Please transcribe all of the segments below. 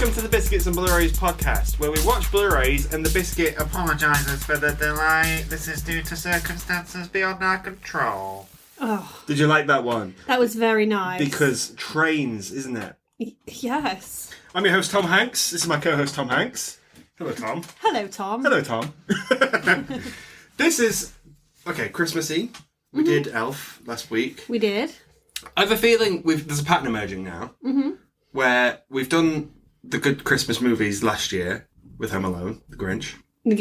welcome to the Biscuits and Blurays Podcast, where we watch Blu-rays and the Biscuit apologises for the delay. This is due to circumstances beyond our control. Oh, Did you like that one? that was very nice. Because trains, isn't it? Yes. I'm your host, Tom Hanks. This is my co-host, Tom Hanks. Hello, Tom. Hello, Tom. Hello, Tom. This is, Christmassy. We did Elf last week. We did. I have a feeling there's a pattern emerging now, where we've done the good Christmas movies last year with Home Alone, The Grinch, The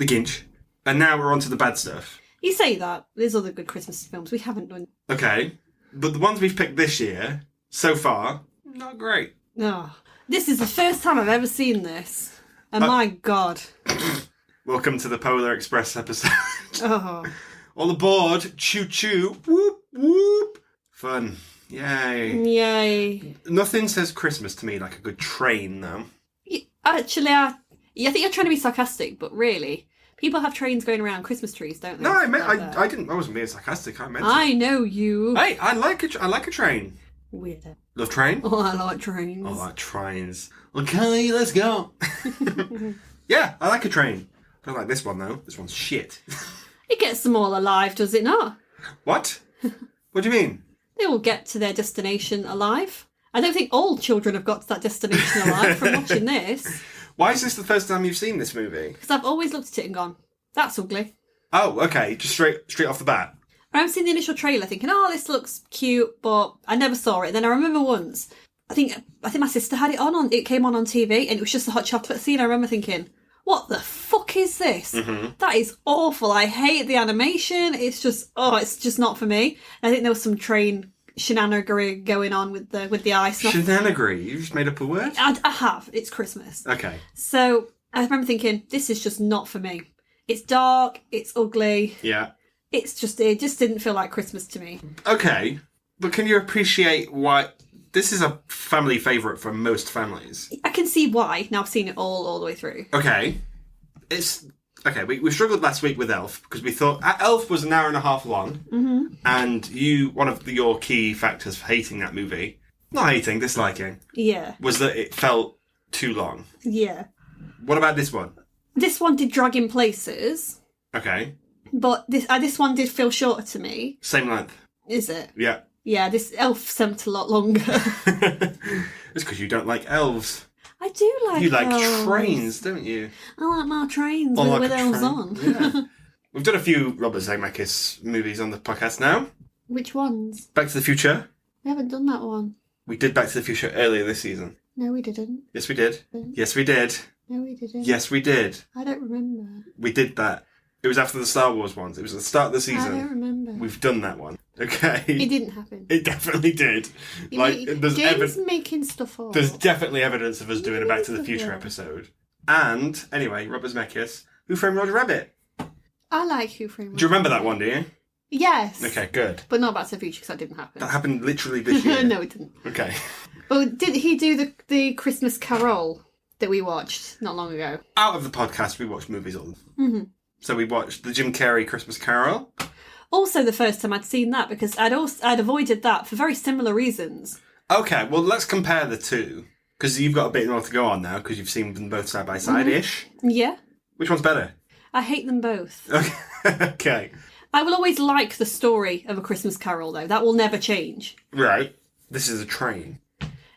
Ginch. and now we're on to the bad stuff. You say that. There's other good Christmas films we haven't done. Okay, but the ones we've picked this year, so far, not great. Oh, this is the first time I've ever seen this. And my God. Welcome to the Polar Express episode. Oh. All aboard, choo-choo, whoop, whoop. Fun. Yay. Nothing says Christmas to me like a good train, though. Actually, I think you're trying to be sarcastic, but really, people have trains going around Christmas trees, don't they? No, I didn't. I wasn't being sarcastic. I meant it. I know you. Hey, I like a train. Weirdo. Love train? Oh, I like trains. I like trains. Okay, let's go. Yeah, I like a train. I don't like this one, though. This one's shit. It gets them all alive, does it not? What? What do you mean? They will get to their destination alive. I don't think all children have got to that destination alive from watching this. Why is this the first time you've seen this movie? Because I've always looked at it and gone, that's ugly. Oh, okay. Just straight off the bat. I remember seeing the initial trailer thinking, oh, this looks cute, but I never saw it. Then I remember once, I think my sister had it on, it came on TV, and it was just a hot chocolate scene. I remember thinking, what the fuck is this? That is awful. I hate the animation. It's just not for me. And I think there was some train shenanigery going on with the ice. Shenanigery? You just made up a word? I have. It's Christmas. Okay. So I remember thinking, this is just not for me. It's dark. It's ugly. Yeah. It just didn't feel like Christmas to me. Okay. But can you appreciate why... This is a family favourite for most families. I can see why. Now I've seen it all the way through. Okay. We struggled last week with Elf because we thought Elf was an hour and a half long, and one of your key factors for hating that movie, not hating, disliking, was that it felt too long. Yeah. What about this one? This one did drag in places. Okay. But this one did feel shorter to me. Same length. Is it? Yeah. Yeah, this Elf seemed a lot longer. It's because you don't like elves. I do like You like elves. Trains, don't you? I like my trains I like with a elves train. on. Yeah. We've done a few Robert Zemeckis movies on the podcast now. Which ones? Back to the Future. We haven't done that one. We did Back to the Future earlier this season. No, we didn't. Yes, we did. Yes, we did. No, we didn't. Yes, we did. I don't remember. We did that. It was after the Star Wars ones. It was at the start of the I season. don't remember. We've done that one. Okay. It didn't happen. It definitely did. James making stuff up. There's definitely evidence of us doing a Back to the Future episode. And, anyway, Robert Zemeckis, Who Framed Roger Rabbit? I like Who Framed Roger Do you remember that one, do you? Yes. Okay, good. But not Back to the Future because that didn't happen. That happened literally this year. No, it didn't. Okay. But did he do the Christmas Carol that we watched not long ago? Out of the podcast, we watched movies all. So we watched the Jim Carrey Christmas Carol. Also the first time I'd seen that because I'd avoided that for very similar reasons. Okay, well, let's compare the two. Because you've got a bit more to go on now, because you've seen them both side by side-ish. Yeah. Which one's better? I hate them both. Okay. I will always like the story of A Christmas Carol, though. That will never change. Right. This is a train.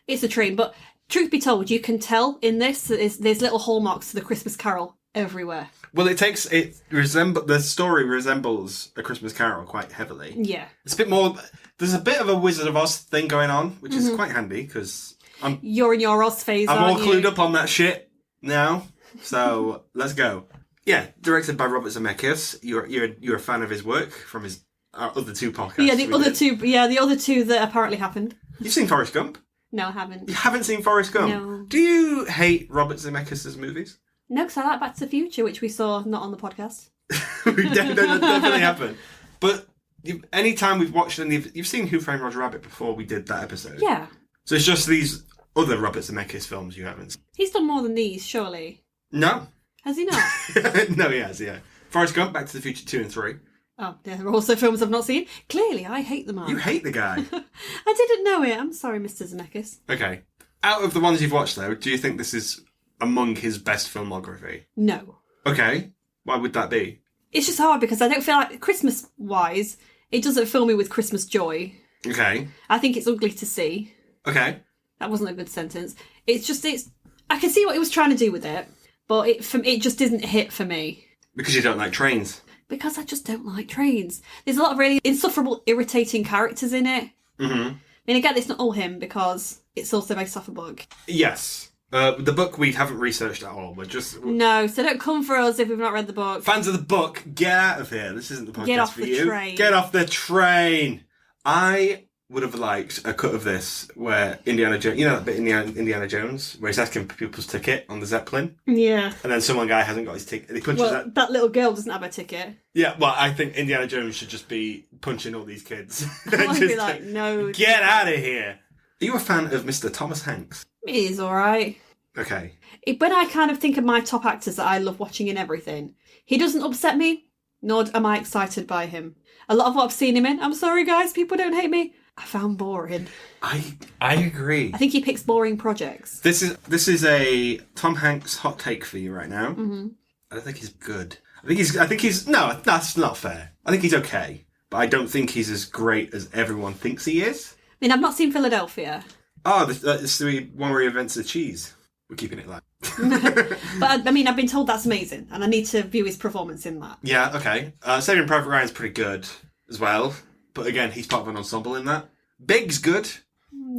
It's a train, but truth be told, you can tell in this that there's little hallmarks to the Christmas Carol everywhere. Well, the story resembles A Christmas Carol quite heavily. Yeah. It's a bit more... There's a bit of a Wizard of Oz thing going on, which is quite handy, because You're in your Oz phase, I'm aren't all you? clued up on that shit now. So, let's go. Yeah, directed by Robert Zemeckis. You're a fan of his work from his other two podcasts. Yeah, the other two that apparently happened. You've seen Forrest Gump? No, I haven't. You haven't seen Forrest Gump? No. Do you hate Robert Zemeckis' movies? No, because I like Back to the Future, which we saw not on the podcast. That definitely happened. But anytime we've watched any of... You've seen Who Framed Roger Rabbit before we did that episode. Yeah. So it's just these other Robert Zemeckis films you haven't seen. He's done more than these, surely. No. Has he not? No, he has, yeah. Forrest Gump, Back to the Future 2 and 3. Oh, there are also films I've not seen. Clearly, I hate the man. You hate the guy. I didn't know it. I'm sorry, Mr. Zemeckis. Okay. Out of the ones you've watched, though, do you think this is among his best filmography? No. Okay. Why would that be? It's just hard because I don't feel like, Christmas-wise, it doesn't fill me with Christmas joy. Okay. I think it's ugly to see. Okay. That wasn't a good sentence. I can see what he was trying to do with it, but it just didn't hit for me. Because you don't like trains. Because I just don't like trains. There's a lot of really insufferable, irritating characters in it. Mm-hmm. I mean, again, it's not all him because it's also based off a book. Yes. The book we haven't researched at all. We're just... No, so don't come for us if we've not read the book. Fans of the book, get out of here. This isn't the podcast Get off for the you. train. Get off the train. I would have liked a cut of this where Indiana Jones... You know that bit in Indiana Jones where he's asking for people's ticket on the Zeppelin? Yeah. And then some guy hasn't got his ticket. And he punches that little girl doesn't have a ticket. Yeah, well, I think Indiana Jones should just be punching all these kids. I'd be like, no. Get out of here. Are you a fan of Mr. Thomas Hanks? He's alright. Okay. When I kind of think of my top actors that I love watching in everything, he doesn't upset me, nor am I excited by him. A lot of what I've seen him in, I'm sorry guys, people don't hate me, I found boring. I agree. I think he picks boring projects. This is a Tom Hanks hot take for you right now. Mm-hmm. I don't think he's good. I think he's no, that's not fair. I think he's okay, but I don't think he's as great as everyone thinks he is. I mean, I've not seen Philadelphia. Oh, this is the one where he invents the cheese. We're keeping it light. But I mean, I've been told that's amazing, and I need to view his performance in that. Yeah, okay. Saving Private Ryan's pretty good as well, but again, he's part of an ensemble in that. Big's good.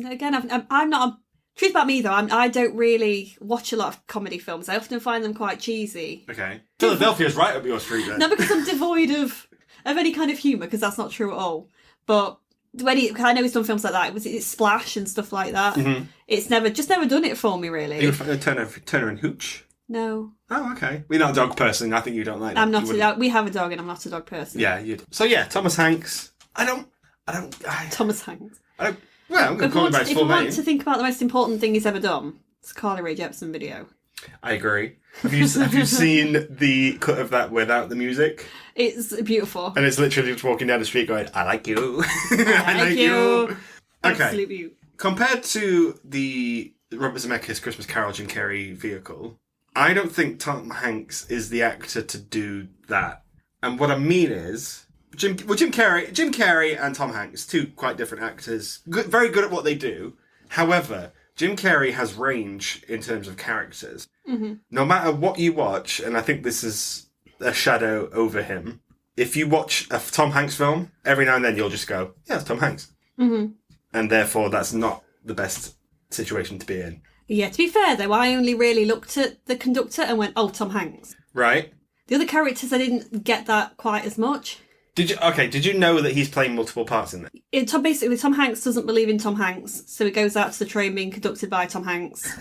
Again, I'm not. Truth about me though, I don't really watch a lot of comedy films. I often find them quite cheesy. Okay. Philadelphia's right up your street then. Not because I'm devoid of any kind of humour, because that's not true at all. But I know he's done films like that. It's Splash and stuff like that. Mm-hmm. It's never done it for me, really. Are you a fan of Turner and Hooch? No. Oh, okay. We're not a dog person. I think you don't like that. I'm not a dog. We have a dog and I'm not a dog person. Yeah, you do. So yeah, Thomas Hanks. Thomas Hanks. Well, I'm going to call him by his full If you name. want to think about the most important thing he's ever done, it's a Carly Rae Jepsen video. I agree. Have you seen the cut of that without the music? It's beautiful. And it's literally just walking down the street going, I like you. I like you. Okay. Absolutely. Compared to the Robert Zemeckis Christmas Carol Jim Carrey vehicle, I don't think Tom Hanks is the actor to do that. And what I mean is, Jim Carrey and Tom Hanks, two quite different actors, very good at what they do. However, Jim Carrey has range in terms of characters. Mm-hmm. No matter what you watch, and I think this is a shadow over him, if you watch a Tom Hanks film, every now and then you'll just go, yeah, it's Tom Hanks. Mm-hmm. And therefore, that's not the best situation to be in. Yeah, to be fair though, I only really looked at the conductor and went, oh, Tom Hanks. Right. The other characters, I didn't get that quite as much. Did you know that he's playing multiple parts in it? Basically, Tom Hanks doesn't believe in Tom Hanks, so he goes out to the train being conducted by Tom Hanks.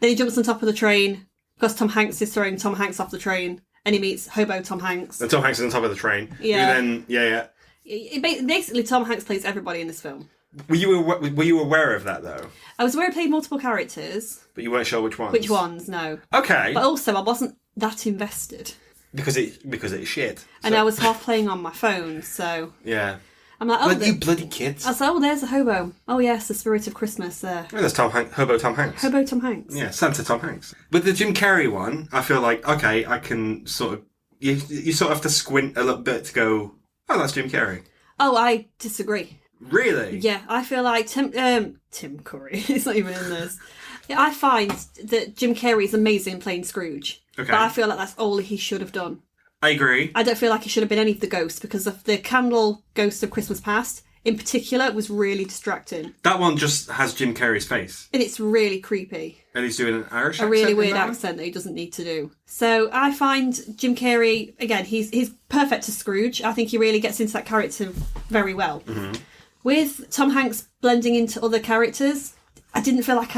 Then he jumps on top of the train because Tom Hanks is throwing Tom Hanks off the train, and he meets Hobo Tom Hanks. And Tom Hanks is on top of the train. Yeah. Yeah. Basically, Tom Hanks plays everybody in this film. Were you aware of that, though? I was aware he played multiple characters. But you weren't sure which ones? Which ones, no. Okay. But also, I wasn't that invested. Because it's shit. And I was half playing on my phone, so... Yeah. I'm like, you bloody kids. I was like, oh, there's a hobo. Oh, yes, the spirit of Christmas there. Oh, there's Hobo Tom Hanks. Hobo Tom Hanks. Yeah, Santa Tom Hanks. With the Jim Carrey one, I feel like, okay, I can sort of... You sort of have to squint a little bit to go, oh, that's Jim Carrey. Oh, I disagree. Really? Yeah, I feel like Tim Curry, he's not even in this. Yeah, I find that Jim Carrey is amazing playing Scrooge. Okay. But I feel like that's all he should have done. I agree. I don't feel like he should have been any of the ghosts, because of the candle ghost of Christmas Past, in particular, was really distracting. That one just has Jim Carrey's face. And it's really creepy. And he's doing an Irish accent. A really weird accent that he doesn't need to do. So I find Jim Carrey, again, he's perfect to Scrooge. I think he really gets into that character very well. Mm-hmm. With Tom Hanks blending into other characters, I didn't feel like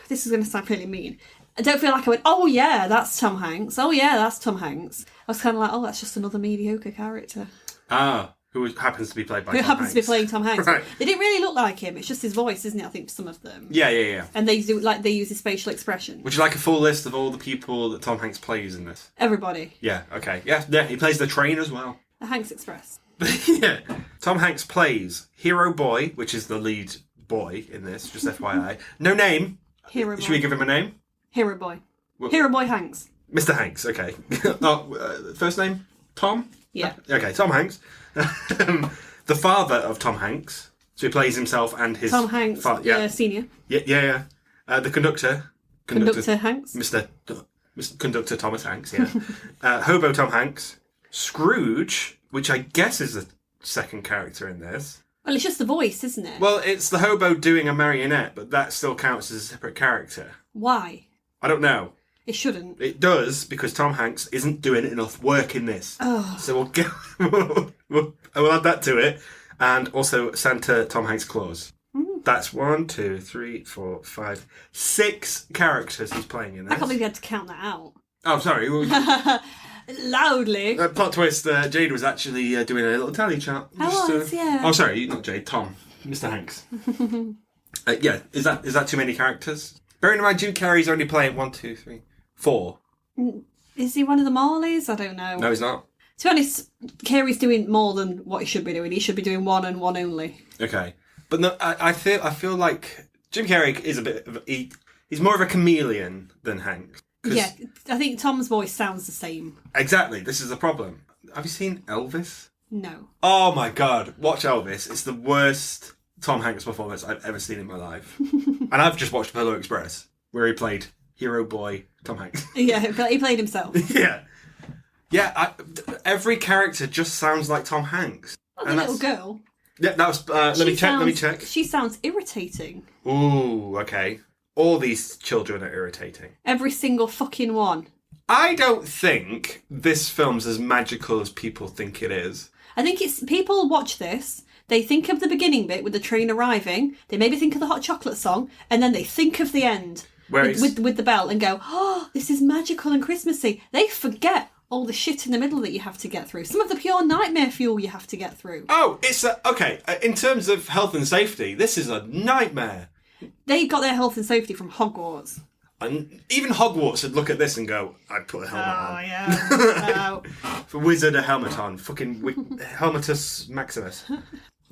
this is going to sound really mean. I don't feel like I went, oh yeah, that's Tom Hanks. Oh yeah, that's Tom Hanks. I was kind of like, oh, that's just another mediocre character. Who happens to be played by Tom Hanks. Who happens to be playing Tom Hanks. Right. They didn't really look like him. It's just his voice, isn't it, I think, for some of them. Yeah. And they use his facial expression. Would you like a full list of all the people that Tom Hanks plays in this? Everybody. Yeah, okay. Yeah, he plays the train as well. The Hanks Express. Yeah. Tom Hanks plays Hero Boy, which is the lead boy in this, just FYI. No name. Hero boy. Should we give him a name? Hero boy. Well, Hero boy Hanks. Mr. Hanks, okay. First name? Tom? Yeah. Okay, Tom Hanks. The father of Tom Hanks. So he plays himself and his... Tom Hanks, senior. Yeah. The conductor. Conductor Hanks. Mr. Conductor Thomas Hanks, yeah. Hobo Tom Hanks. Scrooge, which I guess is the second character in this. Well, it's just the voice, isn't it? Well, it's the hobo doing a marionette, but that still counts as a separate character. Why? I don't know. It shouldn't. It does, because Tom Hanks isn't doing enough work in this. Oh. So we'll get... we'll add that to it. And also Santa Tom Hanks Claus. That's 1, 2, 3, 4, 5, 6 characters he's playing in this. I can't believe you had to count that out. Oh, sorry. Loudly. Plot twist, Jade was actually doing a little tally chart. Yeah. Oh, sorry, not Jade, Tom. Mr. Hanks. Yeah, is that too many characters? Bearing in mind, Jim Carrey's only playing 1, 2, 3, 4. Is he one of the Marleys? I don't know. No, he's not. To be honest, Carey's doing more than what he should be doing. He should be doing one and one only. Okay. But no, I feel like Jim Carrey is a bit of he's more of a chameleon than Hanks. Yeah, I think Tom's voice sounds the same. Exactly, this is the problem. Have you seen Elvis? No. Oh my god, watch Elvis. It's the worst Tom Hanks performance I've ever seen in my life. And I've just watched Polar Express, where he played hero boy Tom Hanks. Yeah, he played himself. Yeah, every character just sounds like Tom Hanks. Well, the little girl. Yeah, that was... let me check. She sounds irritating. Ooh, okay. All these children are irritating. Every single fucking one. I don't think this film's as magical as people think it is. I think it's... People watch this, they think of the beginning bit with the train arriving, they maybe think of the hot chocolate song, and then they think of the end with the bell and go, oh, this is magical and Christmassy. They forget all the shit in the middle that you have to get through. Some of the pure nightmare fuel you have to get through. Oh, it's okay. In terms of health and safety, this is a nightmare. They got their health and safety from Hogwarts. And even Hogwarts would look at this and go, I'd put a helmet on. Oh, yeah. For wizard, a helmet on. Fucking Helmetus Maximus.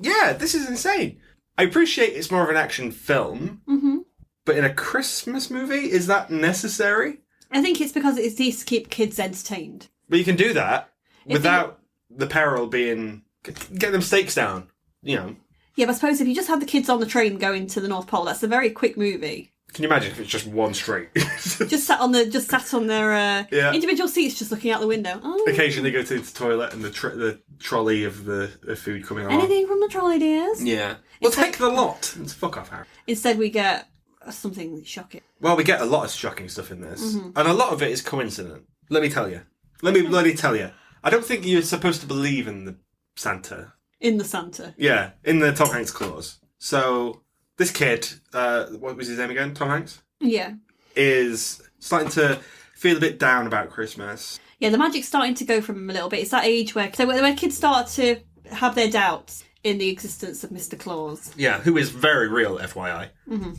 Yeah, this is insane. I appreciate it's more of an action film, but in a Christmas movie, is that necessary? I think it's because it's needs to keep kids entertained. But you can do that without the peril being... Get them stakes down, you know. Yeah, but I suppose if you just had the kids on the train going to the North Pole, that's a very quick movie. Can you imagine if it's just one straight? just sat on their individual seats, just looking out the window. Oh. Occasionally go to the toilet and the trolley of the food coming along. Anything from the trolley, dears? Yeah. Well, take the lot. It's fuck off, Harry. Instead, we get something shocking. Well, we get a lot of shocking stuff in this, and a lot of it is coincident. Let me tell you. Let me bloody tell you. I don't think you're supposed to believe in the Santa. In the Santa. Yeah, in the Tom Hanks clause. So this kid, what was his name again? Tom Hanks? Yeah. Is starting to feel a bit down about Christmas. Yeah, the magic's starting to go from him a little bit. It's that age where kids start to have their doubts in the existence of Mr. Claus. Yeah, who is very real, FYI. Mm-hmm.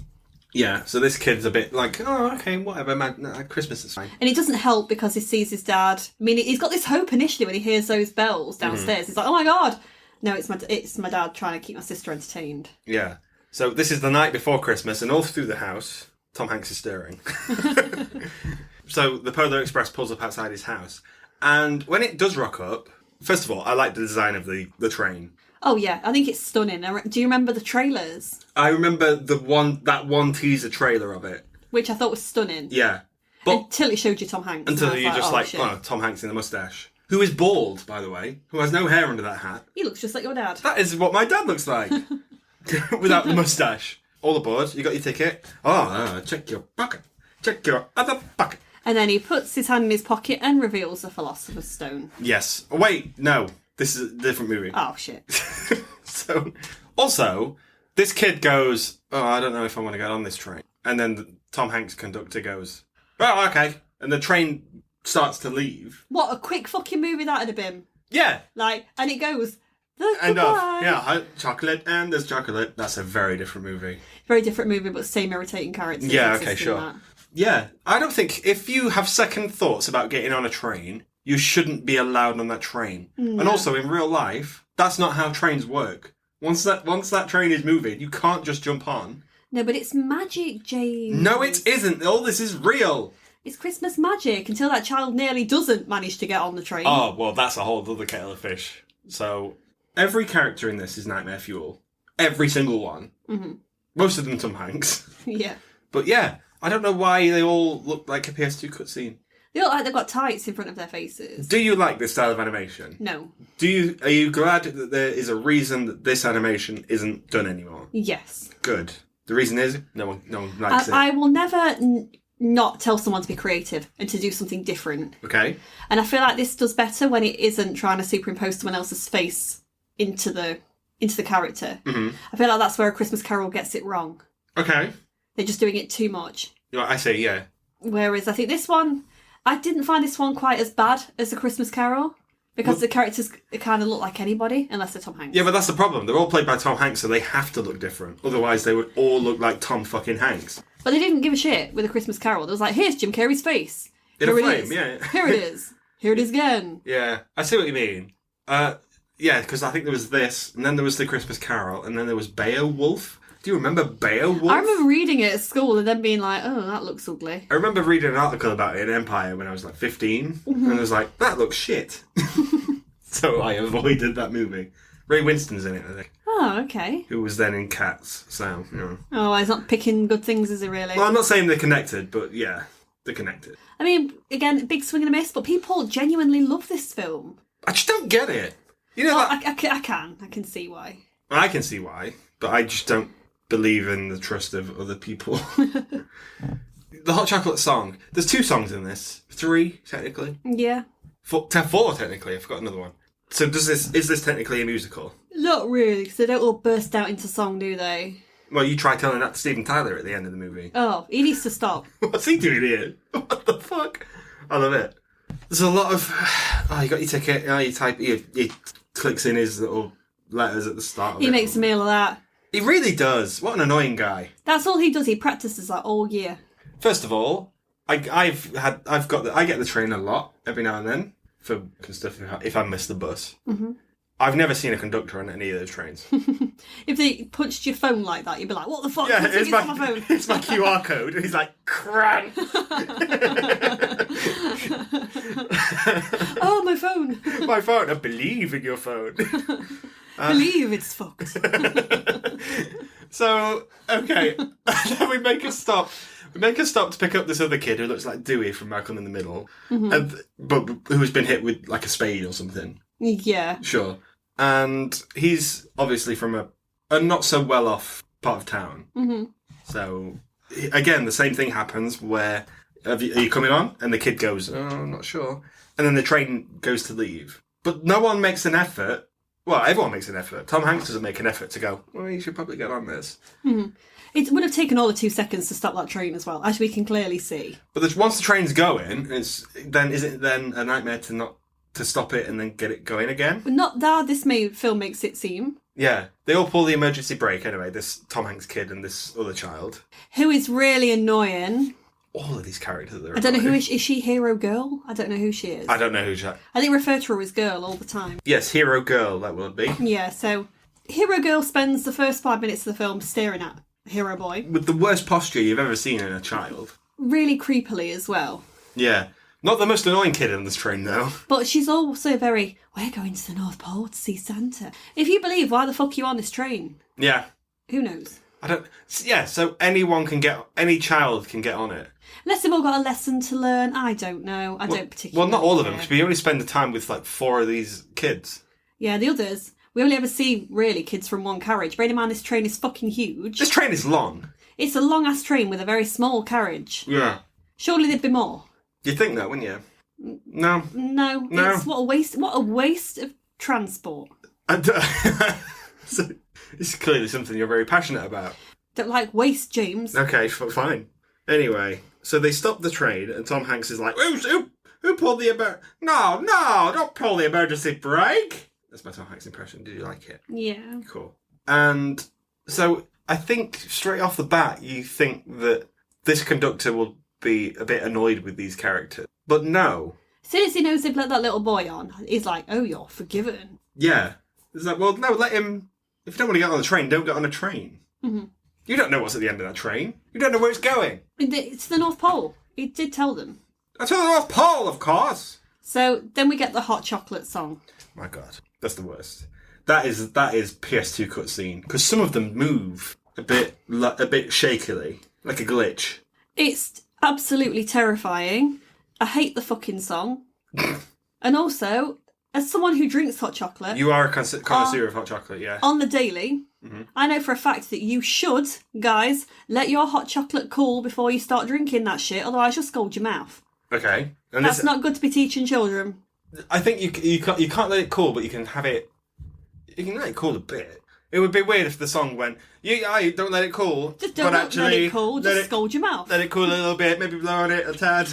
Yeah, so this kid's a bit like, oh, okay, whatever, man, Christmas is fine. And it doesn't help because he sees his dad. I mean, he's got this hope initially when he hears those bells downstairs. He's like, oh my God. No, it's my dad trying to keep my sister entertained. Yeah. So this is the night before Christmas, and all through the house, Tom Hanks is stirring. So the Polar Express pulls up outside his house. And when it does rock up, first of all, I like the design of the train. Oh, yeah. I think it's stunning. Do you remember the trailers? I remember that one teaser trailer of it. Which I thought was stunning. Yeah. But until it showed you Tom Hanks. Until you Tom Hanks in the moustache. Who is bald, by the way. Who has no hair under that hat. He looks just like your dad. That is what my dad looks like. Without the moustache. All aboard. You got your ticket. Check your pocket. Check your other pocket. And then he puts his hand in his pocket and reveals the Philosopher's Stone. Yes. Oh, wait, no. This is a different movie. Oh, shit. So, also, this kid goes, I don't know if I want to get on this train. And then the Tom Hanks conductor goes, oh, okay. And the train starts to leave. What a quick fucking movie that'd have been. Yeah. And it goes, end of. Yeah, chocolate and there's chocolate. That's a very different movie. Very different movie, but same irritating characters. Yeah, okay, sure. Yeah, I don't think, if you have second thoughts about getting on a train, you shouldn't be allowed on that train. No. And also, in real life, that's not how trains work. Once that train is moving, you can't just jump on. No, but it's magic, James. No, it isn't. All this is real. It's Christmas magic until that child nearly doesn't manage to get on the train. Oh, well, that's a whole other kettle of fish. So, every character in this is nightmare fuel. Every single one. Mm-hmm. Most of them Tom Hanks. Yeah. But yeah, I don't know why they all look like a PS2 cutscene. They look like they've got tights in front of their faces. Do you like this style of animation? No. Are you glad that there is a reason that this animation isn't done anymore? Yes. Good. The reason is no one likes it. I will never not tell someone to be creative and to do something different. Okay. And I feel like this does better when it isn't trying to superimpose someone else's face into the character. Mm-hmm. I feel like that's where A Christmas Carol gets it wrong. Okay. They're just doing it too much. I say, yeah. Whereas I think this one, I didn't find this one quite as bad as A Christmas Carol. Because the characters kind of look like anybody, unless they're Tom Hanks. Yeah, but that's the problem. They're all played by Tom Hanks, so they have to look different. Otherwise, they would all look like Tom fucking Hanks. But they didn't give a shit with A Christmas Carol. They was like, here's Jim Carrey's face. In a frame, yeah. Here it is. Here it is again. Yeah, I see what you mean. Yeah, because I think there was this, and then there was The Christmas Carol, and then there was Beowulf. Do you remember Beowulf? I remember reading it at school and then being like, oh, that looks ugly. I remember reading an article about it in Empire when I was like 15, mm-hmm. and I was like, that looks shit. So I avoided that movie. Ray Winston's in it, I think. Oh, okay. Who was then in Cats, so, you know. Oh, he's not picking good things, is he really? Well, I'm not saying they're connected, but yeah, they're connected. I mean, again, big swing and a miss, but people genuinely love this film. I just don't get it. You know, I can see why. I can see why, but I just don't believe in the trust of other people. The Hot Chocolate song. There's 2 songs in this. 3, technically. Yeah. 4, technically. I forgot another one. So is this technically a musical? Not really, because they don't all burst out into song, do they? Well, you try telling that to Steven Tyler at the end of the movie. Oh, he needs to stop. What's he doing here? What the fuck? I love it. There's a lot of... Oh, you got your ticket. Oh, you type... He clicks in his little letters at the start of it. He makes a meal of that. He really does. What an annoying guy. That's all he does. He practices that all year. First of all, I get the train a lot every now and then for stuff if I miss the bus. Mm-hmm. I've never seen a conductor on any of those trains. If they punched your phone like that, you'd be like, "What the fuck? Yeah, it's on my phone." It's my QR code, and he's like, "Crank." Oh, my phone. My phone. I believe in your phone. Believe it's fucked. So, okay. Then we make a stop. We make a stop to pick up this other kid who looks like Dewey from Malcolm in the Middle, mm-hmm. but who's been hit with like a spade or something. Yeah. Sure. And he's obviously from a not so well off part of town. Mm-hmm. So, again, the same thing happens where, are you coming on? And the kid goes, oh, I'm not sure. And then the train goes to leave. But no one makes an effort. Well, everyone makes an effort. Tom Hanks doesn't make an effort to go, well, you should probably get on this. Mm-hmm. It would have taken all of 2 seconds to stop that train as well, as we can clearly see. But once the train's going, is it then a nightmare to stop it and then get it going again? But not that this film makes it seem. Yeah. They all pull the emergency brake anyway, this Tom Hanks kid and this other child. Who is really annoying. All of these characters are I don't know who is she Hero Girl? I don't know who she is. I don't know who she is. I think refer to her as Girl all the time. Yes, Hero Girl, that would be. Yeah, so Hero Girl spends the first 5 minutes of the film staring at Hero Boy. With the worst posture you've ever seen in a child. Really creepily as well. Yeah. Not the most annoying kid on this train, though. But she's also very, we're going to the North Pole to see Santa. If you believe, why the fuck are you on this train? Yeah. Who knows? Yeah, so any child can get on it. Unless they've all got a lesson to learn, I don't know. I don't particularly Well, not all of them, because we only spend the time with like 4 of these kids. Yeah, the others, we only ever see, really, kids from one carriage. Bearing in mind, this train is fucking huge. This train is long. It's a long-ass train with a very small carriage. Yeah. Surely there'd be more. You'd think that, wouldn't you? No. What a waste of transport. So, this is clearly something you're very passionate about. Don't like waste, James. Okay, fine. Anyway, so they stop the train, and Tom Hanks is like, who pulled the No, don't pull the emergency brake. That's my Tom Hanks impression. Did you like it? Yeah. Cool. And so I think straight off the bat, you think that this conductor will be a bit annoyed with these characters. But no. As soon as he knows they've let that little boy on, he's like, oh, you're forgiven. Yeah. It's like, well, no, let him If you don't want to get on the train, don't get on a train. Mm-hmm. You don't know what's at the end of that train. You don't know where it's going. It's the North Pole. He did tell them. That's the North Pole, of course. So then we get the hot chocolate song. My God, that's the worst. That is PS2 cutscene, because some of them move a bit shakily, like a glitch. It's absolutely terrifying. I hate the fucking song. And also, as someone who drinks hot chocolate... You are a connoisseur of hot chocolate, yeah. On the daily, I know for a fact that you should, guys, let your hot chocolate cool before you start drinking that shit, otherwise you'll scald your mouth. Okay. And That's not good to be teaching children. I think you can't let it cool, but you can have it... You can let it cool a bit. It would be weird if the song went, don't let it cool. Just don't let it cool, just scald your mouth. Let it cool a little bit, maybe blow on it a tad.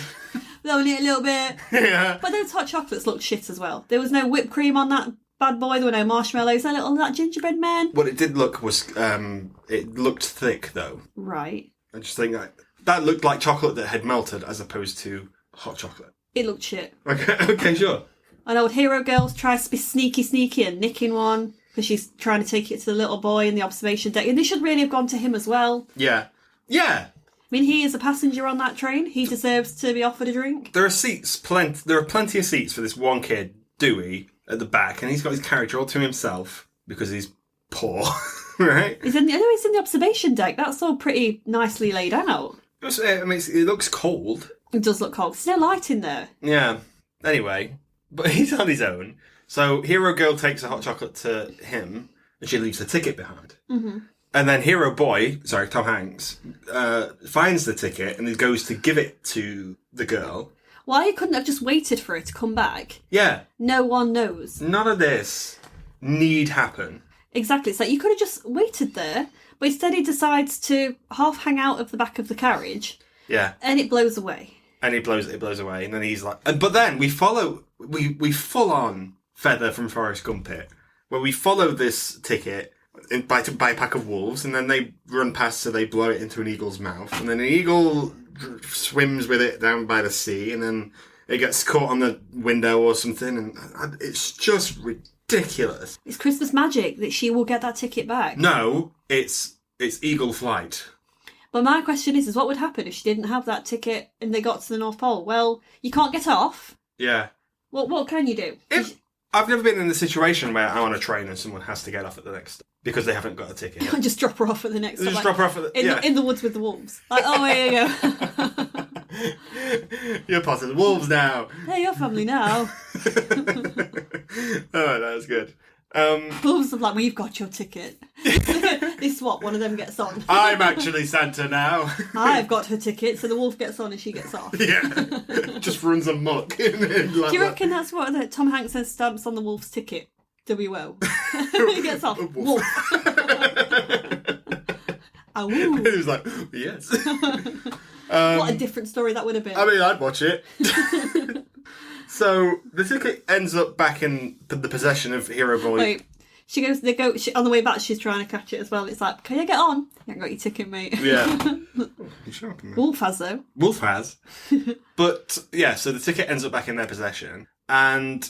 Blow on it a little bit. Yeah. But those hot chocolates looked shit as well. There was no whipped cream on that bad boy, there were no marshmallows, that gingerbread man. What it did look was, it looked thick though. Right. I just think that looked like chocolate that had melted as opposed to hot chocolate. It looked shit. Okay, sure. And old hero girl tries to be sneaky and nicking one because she's trying to take it to the little boy in the observation deck. And they should really have gone to him as well. Yeah. Yeah. I mean, he is a passenger on that train. He deserves to be offered a drink. There are plenty of seats for this one kid, Dewey, at the back, and he's got his carriage all to himself because he's poor, right? He's in the observation deck. That's all pretty nicely laid out. It looks cold. It does look cold. There's no light in there. Yeah. Anyway, but he's on his own. So Hero Girl takes a hot chocolate to him, and she leaves the ticket behind. Mm-hmm. And then Tom Hanks, finds the ticket and he goes to give it to the girl. Why he couldn't have just waited for it to come back? Yeah. No one knows. None of this need happen. Exactly. It's like you could have just waited there, but instead he decides to half hang out of the back of the carriage. Yeah. And it blows away. And it blows away. And then he's like... But then we full on Feather from Forrest Gump it, where we follow this ticket by a pack of wolves, and then they run past, so they blow it into an eagle's mouth, and then an eagle swims with it down by the sea, and then it gets caught on the window or something, and it's just ridiculous. It's Christmas magic that she will get that ticket back. No, it's eagle flight. But my question is what would happen if she didn't have that ticket and they got to the North Pole? Well, you can't get off. Yeah. Well, what can you do? I've never been in a situation where I'm on a train and someone has to get off at the next because they haven't got a ticket. You can't just drop her off at the next stop. Drop her off at in the woods with the wolves. Like, oh, here you go. You're part of the wolves now. Hey, your family now. Oh, that was good. Wolves are like, we've got your ticket. They swap, one of them gets on. I'm actually Santa now. I've got her ticket, so the wolf gets on and she gets off. Yeah. Just runs amok. Do you reckon that's what Tom Hanks says stamps on the wolf's ticket? WO. He gets off. Wolf. Oh. He was like, yes. What a different story that would have been. I mean, I'd watch it. So the ticket ends up back in the possession of Hero Boy. Wait, on the way back. She's trying to catch it as well. It's like, can you get on? You haven't got your ticket, mate. Yeah. Wolf has though. Wolf has. But yeah, so the ticket ends up back in their possession, and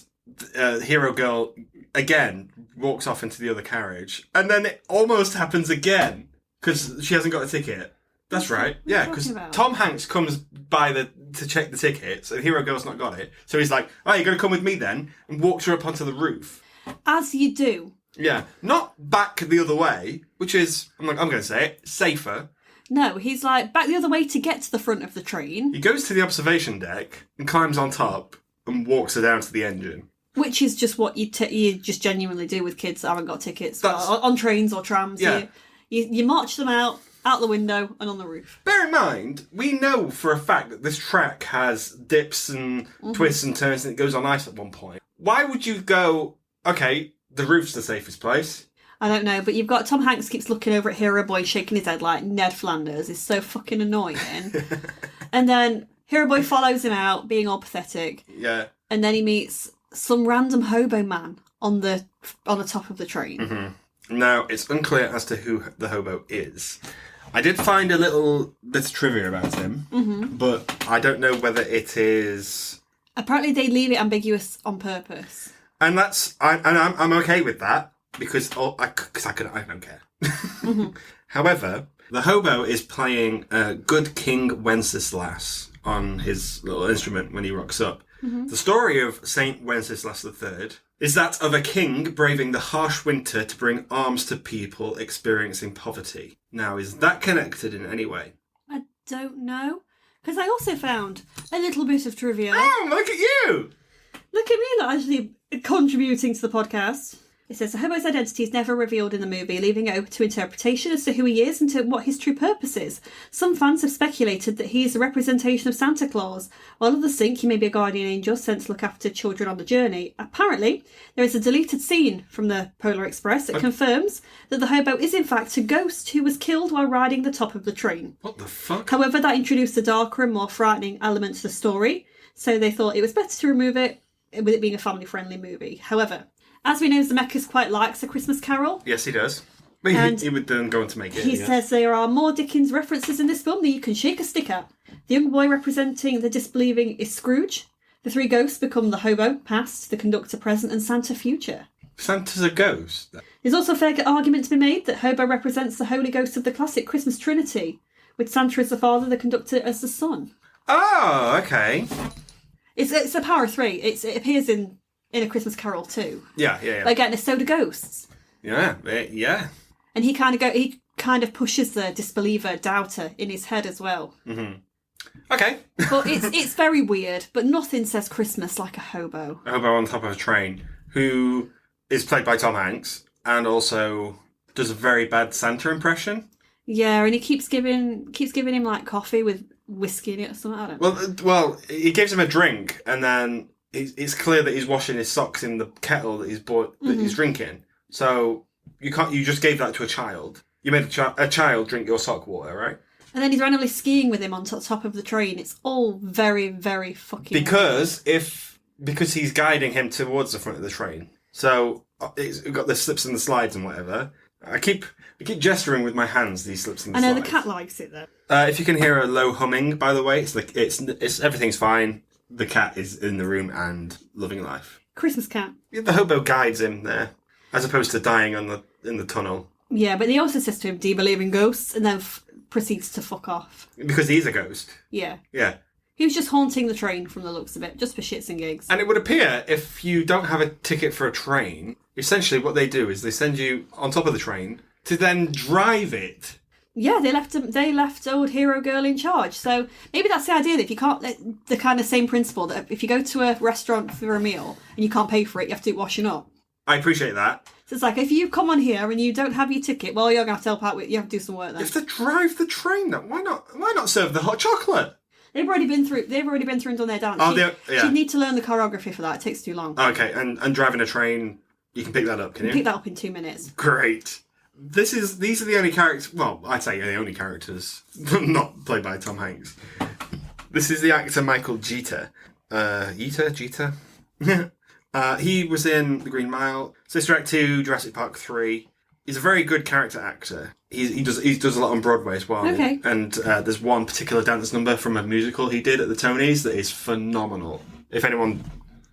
Hero Girl again walks off into the other carriage, and then it almost happens again because she hasn't got a ticket. That's right. Yeah, because Tom Hanks comes by to check the tickets, and Hero Girl's not got it. So he's like, "Oh, you're going to come with me then?" and walks her up onto the roof. As you do. Yeah, not back the other way, which is, I'm going to say it, safer. No, he's like back the other way to get to the front of the train. He goes to the observation deck and climbs on top and walks her down to the engine. Which is just what you just genuinely do with kids that haven't got tickets on trains or trams. Yeah. You march them out the window and on the roof. Bear in mind, we know for a fact that this track has dips and twists and turns and it goes on ice at one point. Why would you go, okay, the roof's the safest place? I don't know, but you've got Tom Hanks keeps looking over at Hero Boy shaking his head like Ned Flanders is so fucking annoying. And then Hero Boy follows him out, being all pathetic. Yeah. And then he meets some random hobo man on the top of the train. Mm-hmm. Now, it's unclear as to who the hobo is. I did find a little bit of trivia about him, but I don't know whether it is... Apparently they leave it ambiguous on purpose. And I'm okay with that. because I don't care. However, the hobo is playing Good King Wenceslas on his little instrument when he rocks up. The story of Saint Wenceslas III is that of a king braving the harsh winter to bring alms to people experiencing poverty. Now, is that connected in any way? I don't know. Because I also found a little bit of trivia. Oh, look at you! Look at me not actually contributing to the podcast. It says the hobo's identity is never revealed in the movie, leaving it open to interpretation as to who he is and to what his true purpose is. Some fans have speculated that he is a representation of Santa Claus, while others think he may be a guardian angel sent to look after children on the journey. Apparently, there is a deleted scene from the Polar Express that confirms that the hobo is in fact a ghost who was killed while riding the top of the train. What the fuck? However, that introduced a darker and more frightening element to the story, so they thought it was better to remove it, with it being a family-friendly movie. However, as we know, Zemeckis quite likes A Christmas Carol. Yes, he does. But he would then go on to make it. He says there are more Dickens references in this film than you can shake a stick at. The young boy representing the disbelieving is Scrooge. The three ghosts become the hobo, past, the conductor, present, and Santa, future. Santa's a ghost? There's also a fair argument to be made that hobo represents the Holy Ghost of the classic Christmas Trinity, with Santa as the father, the conductor as the son. Oh, okay. It's a power of three. It appears in A Christmas Carol too. Yeah. But again, it's so do ghosts. Yeah. And he kind of pushes the disbeliever, doubter in his head as well. Mm-hmm. Okay. But it's very weird. But nothing says Christmas like a hobo. A hobo on top of a train, who is played by Tom Hanks and also does a very bad Santa impression. Yeah, and he keeps giving him like coffee with whiskey in it or something. I don't know. Well, he gives him a drink, and then it's clear that he's washing his socks in the kettle that he's bought that he's drinking. So you just gave that to a child. You made a child drink your sock water, right? And then he's randomly skiing with him on top of the train. It's all very, very fucking because he's guiding him towards the front of the train. So it's got the slips and the slides and whatever. I keep gesturing with my hands these slips and the slides. I know the cat likes it though. If you can hear a low humming, by the way, it's everything's fine. The cat is in the room and loving life. Christmas cat. The hobo guides him there, as opposed to dying in the tunnel. Yeah, but he also says to him, "Do you believe in ghosts?" and then proceeds to fuck off. Because he's a ghost. Yeah. Yeah. He was just haunting the train from the looks of it, just for shits and gigs. And it would appear if you don't have a ticket for a train, essentially what they do is they send you on top of the train to then drive it. Yeah, they left old hero girl in charge. So maybe that's the idea, that if you can't, the kind of same principle that if you go to a restaurant for a meal and you can't pay for it, you have to do washing up. I appreciate that. So it's like, if you come on here and you don't have your ticket, well, you're going to have to help out with, you have to do some work then. You have to drive the train then. Why not serve the hot chocolate? They've already been through and done their dance. She'd need to learn the choreography for that. It takes too long. Okay, and driving a train, you can pick that up, can you? Pick that up in 2 minutes. Great. These are the only characters. Well, I'd say the only characters not played by Tom Hanks. This is the actor Michael Jeter. Jeter. He was in The Green Mile, Sister Act 2, Jurassic Park 3. He's a very good character actor. He does a lot on Broadway as well. Okay. And there's one particular dance number from a musical he did at the Tonys that is phenomenal. If anyone,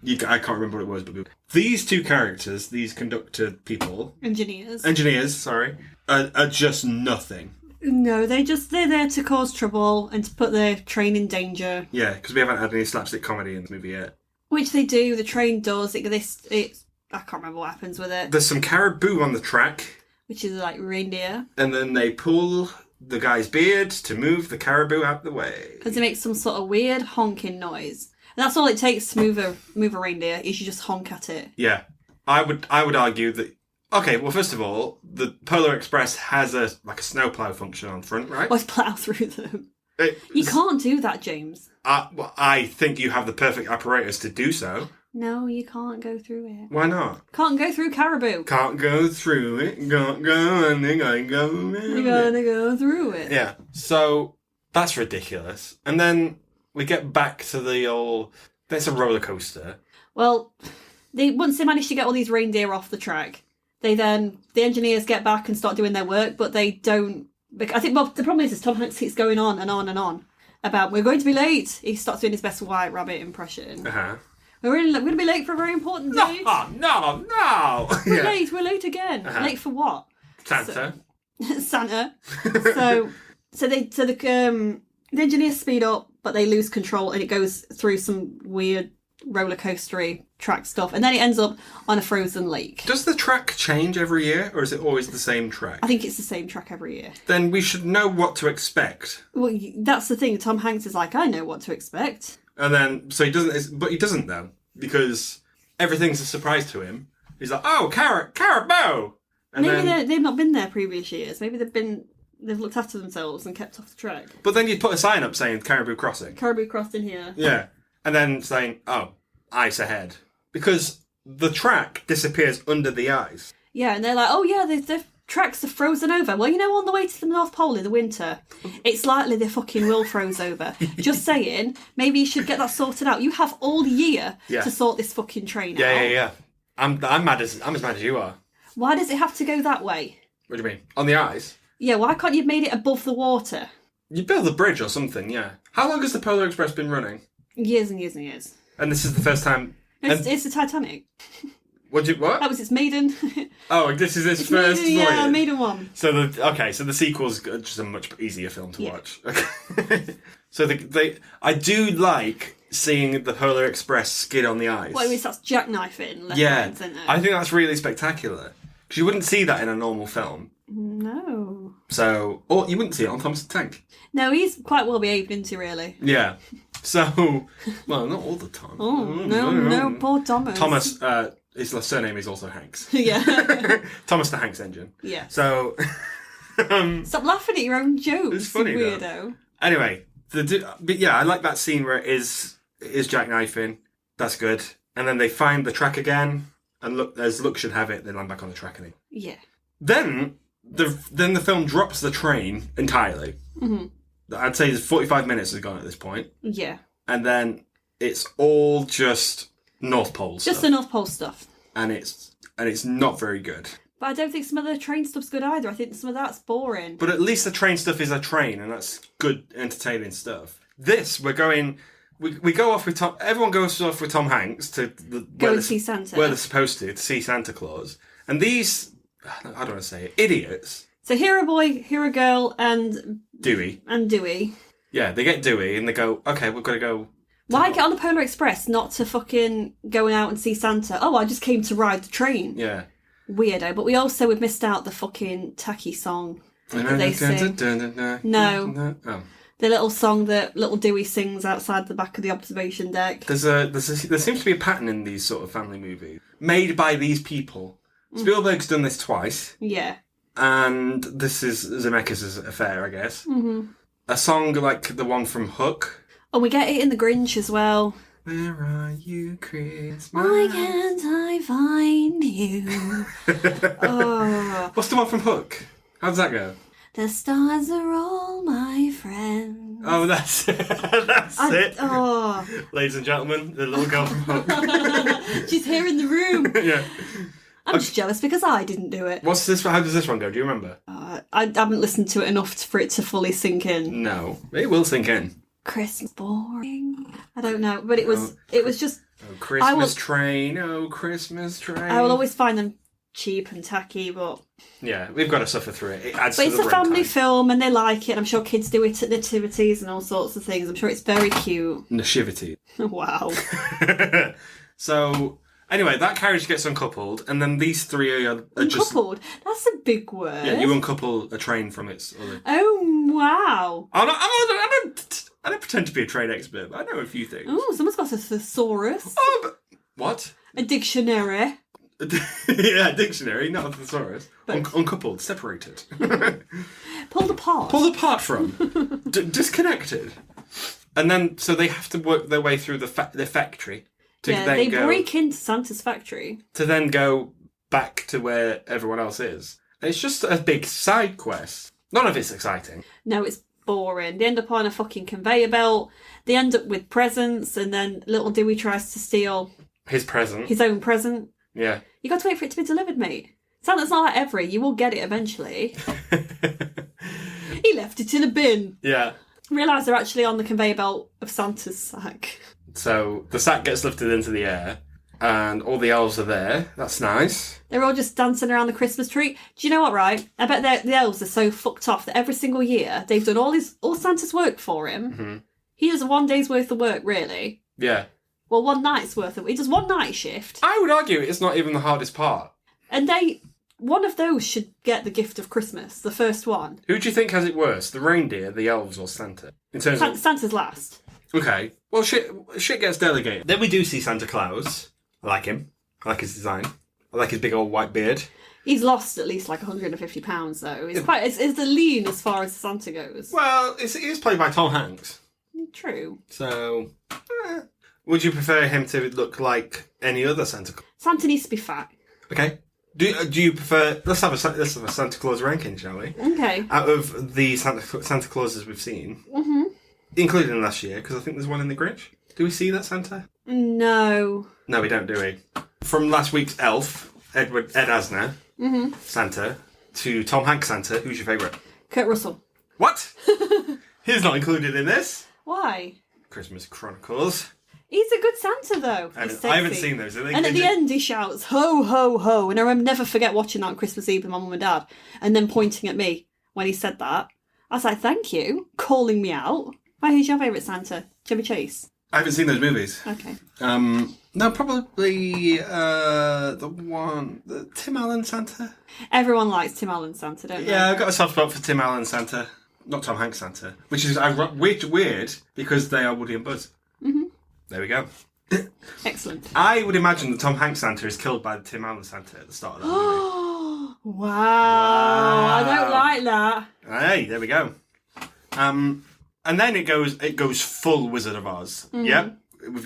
I can't remember what it was, but these two characters, these conductor people, engineers, sorry, are just nothing. No, they're there to cause trouble and to put the train in danger. Yeah, because we haven't had any slapstick comedy in the movie yet. Which they do. The train does. I can't remember what happens with it. There's some caribou on the track. Which is like reindeer. And then they pull the guy's beard to move the caribou out the way. Because it makes some sort of weird honking noise. And that's all it takes to move a reindeer, is you just honk at it. Yeah. I would argue that... Okay, well, first of all, the Polar Express has a snowplow function on front, right? Let's plough through them. You can't do that, James. I think you have the perfect apparatus to do so. No, you can't go through it. Why not? Can't go through caribou. Can't go through it. Can't go and they gotta go around it. You gotta go through it. Yeah. So, that's ridiculous. And then we get back to the old... That's a roller coaster. Well, once they manage to get all these reindeer off the track, the engineers get back and start doing their work, but they don't... I think, the problem is Tom Hanks keeps going on and on and on about, we're going to be late. He starts doing his best White Rabbit impression. Uh-huh. We're going to be late for a very important date. No. We're late again. Late for what? Santa. Santa. So the engineers speed up, but they lose control, and it goes through some weird roller coastery track stuff, and then it ends up on a frozen lake. Does the track change every year, or is it always the same track? I think it's the same track every year. Then we should know what to expect. Well, that's the thing. Tom Hanks is like, I know what to expect. And then, so he doesn't, but he doesn't though, because everything's a surprise to him. He's like, oh, caribou! And maybe they've not been there previous years. Maybe they've looked after themselves and kept off the track. But then you'd put a sign up saying Caribou Crossing. Caribou crossed in here. Yeah. And then saying, oh, ice ahead. Because the track disappears under the ice. Yeah, and they're like, oh yeah, the tracks are frozen over. Well, on the way to the North Pole in the winter, it's likely they fucking will froze over. Just saying, maybe you should get that sorted out. You have all year to sort this fucking train out. Yeah. I'm as mad as you are. Why does it have to go that way? What do you mean? On the ice? Yeah, why can't you have made it above the water? You build a bridge or something, yeah. How long has the Polar Express been running? Years and years and years. And this is the first time... It's the Titanic. What? That was its maiden. Oh, this is its first voyage. Yeah, maiden one. So the sequel's just a much easier film to watch. Okay. So I do like seeing the Polar Express skid on the ice. What, that's jackknifing? Yeah, I think that's really spectacular. Because you wouldn't see that in a normal film. No. So, or you wouldn't see it on Thomas the Tank. No, he's quite well behaved, isn't he, really? Yeah. So, well, not all the time. Oh, no, poor Thomas. Thomas, his surname is also Hanks. Yeah. Thomas the Hanks Engine. Yeah. So... Stop laughing at your own jokes, it's funny, weirdo. Though. Anyway, but yeah, I like that scene where it is jackknifing. That's good. And then they find the track again, and look, as luck should have it, they land back on the track, and yeah. Then the film drops the train entirely. Mm-hmm. I'd say 45 minutes has gone at this point. Yeah. And then it's all just North Pole stuff. Just the North Pole stuff. And it's not very good. But I don't think some of the train stuff's good either. I think some of that's boring. But at least the train stuff is a train, and that's good, entertaining stuff. This, we go off with Tom... Everyone goes off with Tom Hanks to... Go and see Santa. Where they're supposed to see Santa Claus. And these... I don't want to say it. Idiots. So here a boy, here a girl, and... Dewey. Yeah, they get Dewey, and they go, okay, we've got to go... Why get on the Polar Express not to fucking go out and see Santa? Oh, I just came to ride the train. Yeah. Weirdo. But we've missed out the fucking tacky song that they sing. No. Oh. The little song that little Dewey sings outside the back of the observation deck. There seems to be a pattern in these sort of family movies. Made by these people. Spielberg's done this twice. Yeah. And this is Zemeckis' affair, I guess. Mm-hmm. A song like the one from Hook. Oh, we get it in The Grinch as well. Where are you, Christmas? Why can't I find you? Oh. What's the one from Hook? How does that go? The stars are all my friends. Oh, that's it. It. Oh. Ladies and gentlemen, the little girl from Hook. She's here in the room. Yeah. I'm just jealous because I didn't do it. What's this? How does this one go? Do you remember? I haven't listened to it enough for it to fully sink in. No, it will sink in. Christmas boring. I don't know, but it was just. Oh, Christmas train. Oh, Christmas train. I will always find them cheap and tacky, but yeah, we've got to suffer through it. It adds but to it's the a family runtime. film, and they like it. I'm sure kids do it at nativities and all sorts of things. I'm sure it's very cute. Nativity. Wow. So. Anyway, that carriage gets uncoupled, and then these three are just... Uncoupled? That's a big word. Yeah, you uncouple a train from its other... Oh, wow. I don't pretend to be a train expert, but I know a few things. Oh, someone's got a thesaurus. Oh, but... What? A dictionary. Yeah, a dictionary, not a thesaurus. But... Uncoupled, separated. Pulled apart. Pulled apart from. Disconnected. And then, so they have to work their way through the factory. They break into Santa's factory. To then go back to where everyone else is. And it's just a big side quest. None of it's exciting. No, it's boring. They end up on a fucking conveyor belt. They end up with presents, and then little Dewey tries to steal... His present. His own present. Yeah. You got to wait for it to be delivered, mate. Santa's not like every. You will get it eventually. He left it in a bin. Yeah. Realise they're actually on the conveyor belt of Santa's sack. So the sack gets lifted into the air, and all the elves are there. That's nice. They're all just dancing around the Christmas tree. Do you know what, right? I bet the elves are so fucked off that every single year they've done all Santa's work for him. Mm-hmm. He does one day's worth of work, really. Yeah. Well, one night's worth of... He does one night shift. I would argue it's not even the hardest part. And one of those should get the gift of Christmas, the first one. Who do you think has it worse, the reindeer, the elves, or Santa? In terms of... Santa's last. Okay. Well, shit gets delegated. Then we do see Santa Claus. I like him. I like his design. I like his big old white beard. He's lost at least like £150 though. It's the lean as far as Santa goes. Well, it is played by Tom Hanks. True. So, would you prefer him to look like any other Santa Claus? Santa needs to be fat. Okay. Do you prefer? Let's have a Santa Claus ranking, shall we? Okay. Out of the Santa Clauses we've seen, including last year, because I think there's one in the Grinch. Do we see that Santa? No. No, we don't, do we? From last week's Elf, Ed Asner, Santa, to Tom Hanks Santa, who's your favourite? Kurt Russell. What? He's not included in this. Why? Christmas Chronicles. He's a good Santa, though. I haven't seen those. And at the end, he shouts, ho, ho, ho. And I never forget watching that on Christmas Eve with my mum and dad, and then pointing at me when he said that. I was like, thank you, calling me out. Why, who's your favourite Santa? Chevy Chase? I haven't seen those movies. Okay. No, probably the Tim Allen Santa. Everyone likes Tim Allen Santa, don't they? Yeah, I've got a soft spot for Tim Allen Santa. Not Tom Hanks Santa. Which is weird because they are Woody and Buzz. Mm-hmm. There we go. Excellent. I would imagine that Tom Hanks Santa is killed by the Tim Allen Santa at the start of that movie. Wow. I don't like that. Hey, there we go. And then it goes full Wizard of Oz. Mm-hmm. Yep,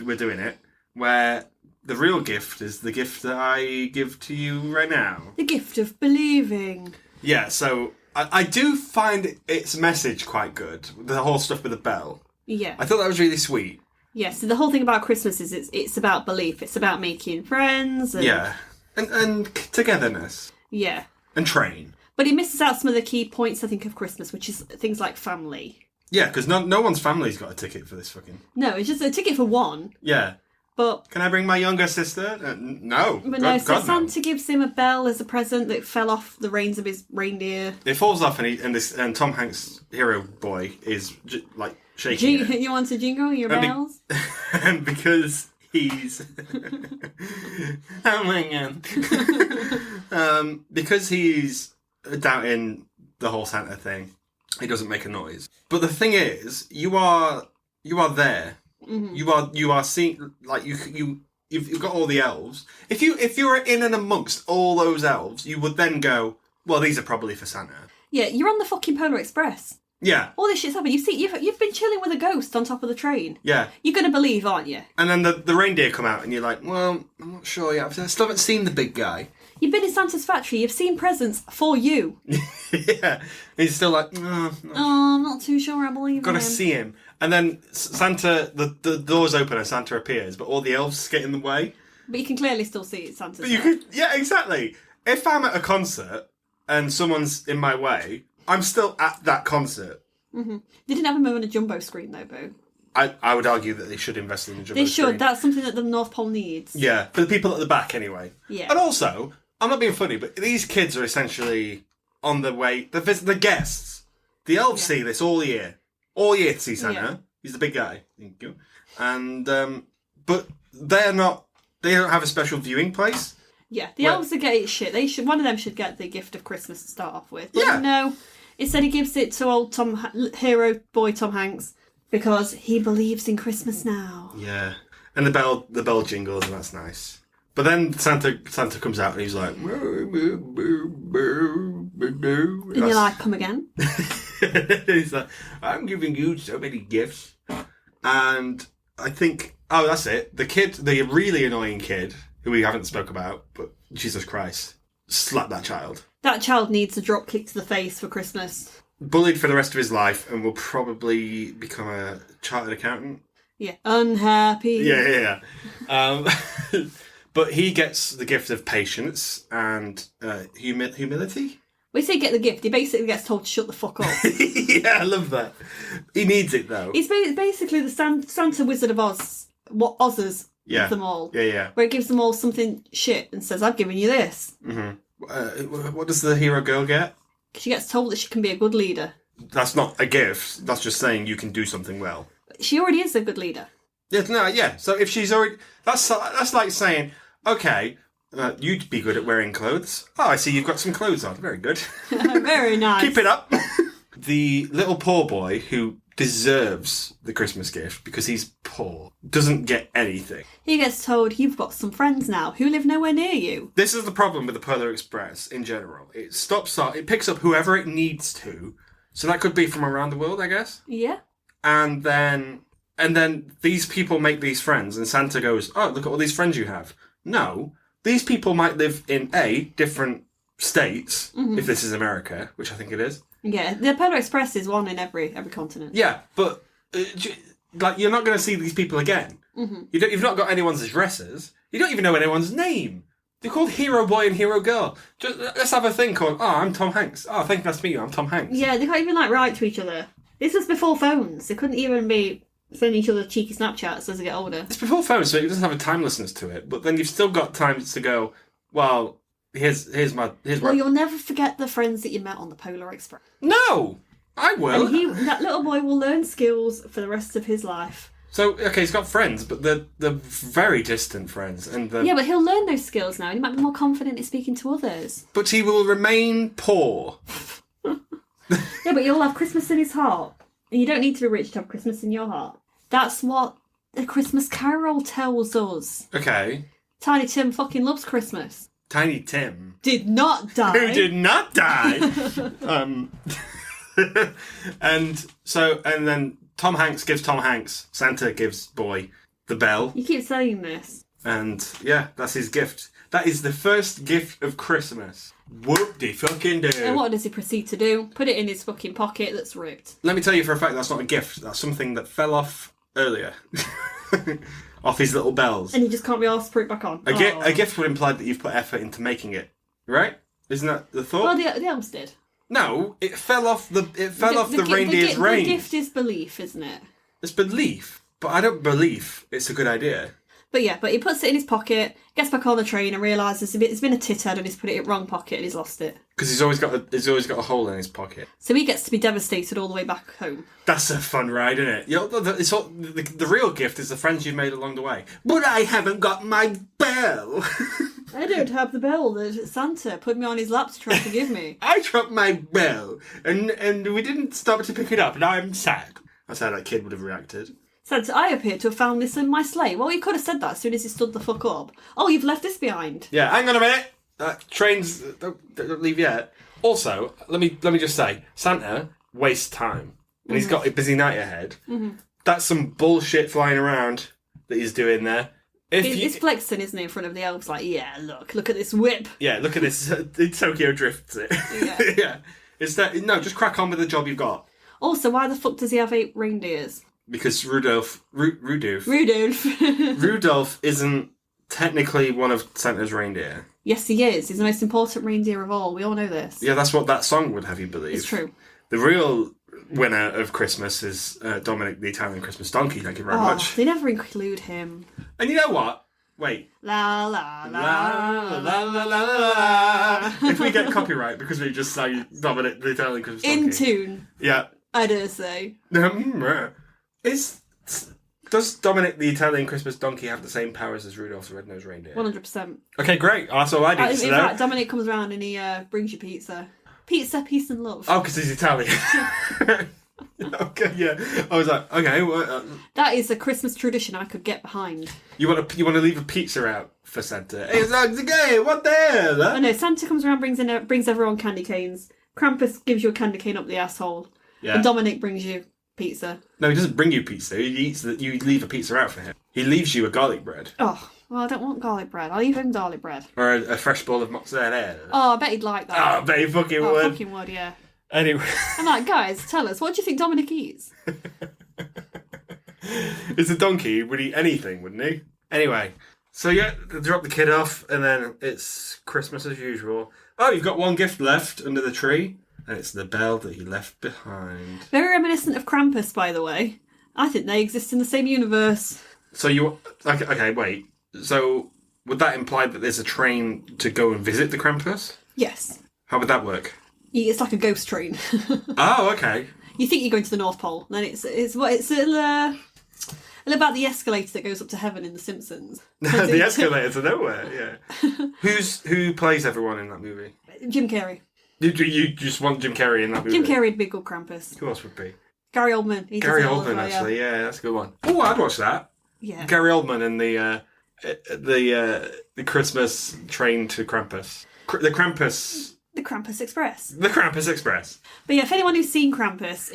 we're doing it. Where the real gift is the gift that I give to you right now. The gift of believing. Yeah, so I do find its message quite good. The whole stuff with the bell. Yeah. I thought that was really sweet. Yeah, so the whole thing about Christmas is it's about belief. It's about making friends. And... Yeah. And togetherness. Yeah. And train. But it misses out some of the key points, I think, of Christmas, which is things like family. Yeah, because no one's family's got a ticket for this fucking... No, it's just a ticket for one. Yeah. But... Can I bring my younger sister? No. But no, so Santa gives him a bell as a present that fell off the reins of his reindeer. It falls off and Tom Hanks' hero boy is like shaking it. You want to jingle your bells? And because he's... oh my god. Because he's doubting the whole Santa thing, he doesn't make a noise. But the thing is, you are there. Mm-hmm. You are seeing, like, you've got all the elves. If you were in and amongst all those elves, you would then go, well, these are probably for Santa. Yeah, you're on the fucking Polar Express. Yeah. All this shit's happened. You've been chilling with a ghost on top of the train. Yeah. You're going to believe, aren't you? And then the reindeer come out and you're like, well, I'm not sure yet. I still haven't seen the big guy. You've been in Santa's factory. You've seen presents for you. Yeah. And he's still like, I'm not too sure I believe Gotta see him. And then Santa, the doors open and Santa appears, but all the elves get in the way. But you can clearly still see Santa's But you could, yeah, exactly. If I'm at a concert and someone's in my way, I'm still at that concert. Mm-hmm. They didn't have him on a jumbo screen, though, Boo. I would argue that they should invest in a jumbo screen. They should. That's something that the North Pole needs. Yeah, for the people at the back, anyway. Yeah. And also, I'm not being funny, but these kids are essentially on the way... The guests. The elves see this all year. All year to see Santa. Yeah. He's the big guy. Thank you. And, but they're not... They don't have a special viewing place. Yeah, the elves are getting shit. One of them should get the gift of Christmas to start off with. But no, instead he gives it to old hero boy Tom Hanks because he believes in Christmas now. Yeah, and the bell jingles and that's nice. But then Santa comes out and he's like, and you're like, come again? He's like, I'm giving you so many gifts, and I think, oh, that's it. The really annoying kid, who we haven't spoke about, but Jesus Christ, slap that child. That child needs a drop kick to the face for Christmas. Bullied for the rest of his life and will probably become a chartered accountant. Yeah. Unhappy. Yeah. But he gets the gift of patience and humility. We say get the gift. He basically gets told to shut the fuck up. Yeah, I love that. He needs it, though. It's basically the Santa Wizard of Oz. What Ozzers Yeah. them all. Yeah. Where it gives them all something shit and says, I've given you this. Mm-hmm. What does the hero girl get? She gets told that she can be a good leader. That's not a gift. That's just saying you can do something well. She already is a good leader. Yeah. So if she's already... That's like saying, okay, you'd be good at wearing clothes. Oh, I see you've got some clothes on. Very good. Very nice. Keep it up. The little poor boy who deserves the Christmas gift because he's poor doesn't get anything. He gets told, you've got some friends now who live nowhere near you. This is the problem with the Polar Express in general. It picks up whoever it needs to. So that could be from around the world, I guess. Yeah. And then these people make these friends and Santa goes, oh, look at all these friends you have. No, these people might live in different states, if this is America, which I think it is. Yeah, the Polar Express is one in every continent. Yeah, but you're not going to see these people again. Mm-hmm. You've not got anyone's addresses. You don't even know anyone's name. They're called Hero Boy and Hero Girl. Let's have a thing called, oh, I'm Tom Hanks. Oh, thank you, nice to meet you, I'm Tom Hanks. Yeah, they can't even write to each other. This was before phones. They couldn't even be sending each other cheeky Snapchats as they get older. It's before phones, so it doesn't have a timelessness to it. But then you've still got time to go, well, here's Well, you'll never forget the friends that you met on the Polar Express. No, I will. And that little boy will learn skills for the rest of his life. So, okay, he's got friends, but they're very distant friends. Yeah, but he'll learn those skills now, and he might be more confident in speaking to others. But he will remain poor. Yeah, but you'll have Christmas in his heart. And you don't need to be rich to have Christmas in your heart. That's what the Christmas Carol tells us. Okay. Tiny Tim fucking loves Christmas. Tiny Tim. Did not die. Who did not die. And then Tom Hanks gives Tom Hanks, Santa gives Boy the bell. You keep saying this. And yeah, that's his gift. That is the first gift of Christmas. Whoop-de-fucking-do. And what does he proceed to do? Put it in his fucking pocket that's ripped. Let me tell you for a fact that's not a gift. That's something that fell off earlier. Off his little bells. And he just can't be asked to put it back on. A gift would imply that you've put effort into making it. Right? Isn't that the thought? Well, the elves did. No, it fell off the reindeer's reins. The gift is belief, isn't it? It's belief, but I don't believe it's a good idea. But he puts it in his pocket, gets back on the train and realises it's been a tithead and he's put it in the wrong pocket and he's lost it. Because he's always got a hole in his pocket. So he gets to be devastated all the way back home. That's a fun ride, isn't it? The real gift is the friends you've made along the way. But I haven't got my bell. I don't have the bell that Santa put me on his lap to try to give me. I dropped my bell and we didn't stop to pick it up and I'm sad. That's how that kid would have reacted. Santa, I appear to have found this in my sleigh. Well, he could have said that as soon as he stood the fuck up. Oh, you've left this behind. Yeah, hang on a minute. Trains don't leave yet. Also, let me just say, Santa wastes time. And he's got a busy night ahead. Mm-hmm. That's some bullshit flying around that he's doing there. He's flexing, isn't he, in front of the elves, like, yeah, look at this whip. Yeah, look at this. Tokyo drifts it. Yeah. Yeah. No, just crack on with the job you've got. Also, why the fuck does he have 8 reindeers? Because Rudolph isn't technically one of Santa's reindeer. Yes, he is. He's the most important reindeer of all. We all know this. Yeah, that's what that song would have you believe. It's true. The real winner of Christmas is Dominick the Italian Christmas Donkey. Thank you very much. They never include him. And you know what? Wait. La la la la la la la la. If we get copyright because we just sang Dominick the Italian Christmas Donkey. In tune. Yeah. I dare say. Does Dominick the Italian Christmas Donkey have the same powers as Rudolph the Red-Nosed Reindeer? 100%. Okay, great. That's all I need to know. In fact, Dominic comes around and he brings you pizza. Pizza, peace and love. Oh, because he's Italian. Okay, yeah. I was like, okay. Well, that is a Christmas tradition I could get behind. You want to leave a pizza out for Santa? It's like, okay, what the hell? Huh? Oh no, Santa comes around, brings everyone candy canes. Krampus gives you a candy cane up the asshole. Yeah. And Dominic brings you pizza. No, he doesn't bring you pizza. He eats that. You leave a pizza out for him. He leaves you a garlic bread. Oh, well, I don't want garlic bread. I'll leave him garlic bread. Or a fresh bowl of mozzarella. Oh, I bet he'd like that. Oh, I bet he fucking would. Fucking would, yeah. Anyway. I'm like, guys, tell us, what do you think Dominic eats? It's a donkey. He would eat anything, wouldn't he? Anyway, so yeah, they drop the kid off, and then it's Christmas as usual. Oh, you've got one gift left under the tree, and it's the bell that you left behind. Very reminiscent of Krampus, by the way. I think they exist in the same universe. So you... Okay, wait. So would that imply that there's a train to go and visit the Krampus? Yes. How would that work? It's like a ghost train. Oh, okay. You think you're going to the North Pole, then it's a little about the escalator that goes up to heaven in The Simpsons. The escalator to nowhere, yeah. Who plays everyone in that movie? Jim Carrey. You just want Jim Carrey in that movie? Jim Carrey would be a good Krampus. Who else would be? Gary Oldman. Gary Oldman, actually, yeah, that's a good one. Oh, I'd watch that. Yeah. Gary Oldman and the Christmas train to Krampus. The Krampus Express. The Krampus Express. But yeah, if anyone who's seen Krampus,